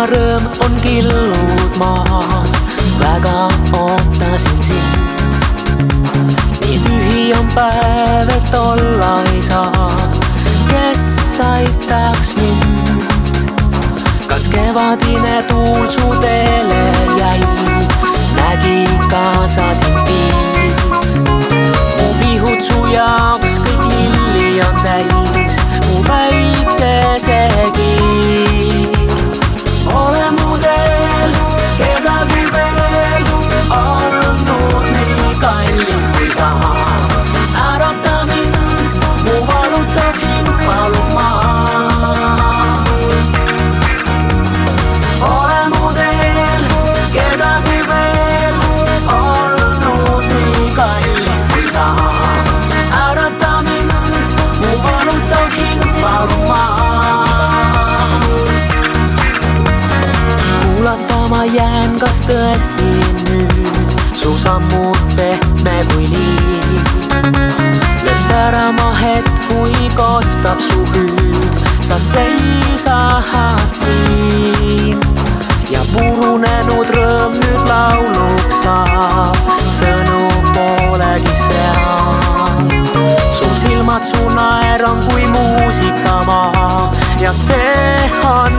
rõõm on killud maas, väga ootasin sind. Nii tühi on päev, et olla ei saa, kes aitaks mind. Kas kevadine tuul su teele jäi, nägi kaasa sind viis. Mu pihud su jaoks kõik lilli on täis, mu päikesegi. Ole mu teel, kedagi veel olnud nii kallist kui sa. Ärata mind, mu valutav hing palub ma. Ole mu teel, kedagi veel olnud nii kallist kui sa. Ärata mind, mu valutav hing palub ma. Kuulata ma jään, kas tõesti nüüd su sammud pehme kui liiv. Lööb särama hetk, kui kostab su hüüd, sa seisad siin. Ja purunenud rõõm nüüd lauluks saab, sõnu poolegi seal. Su silmad, su naer on kui muusikamaa ja see on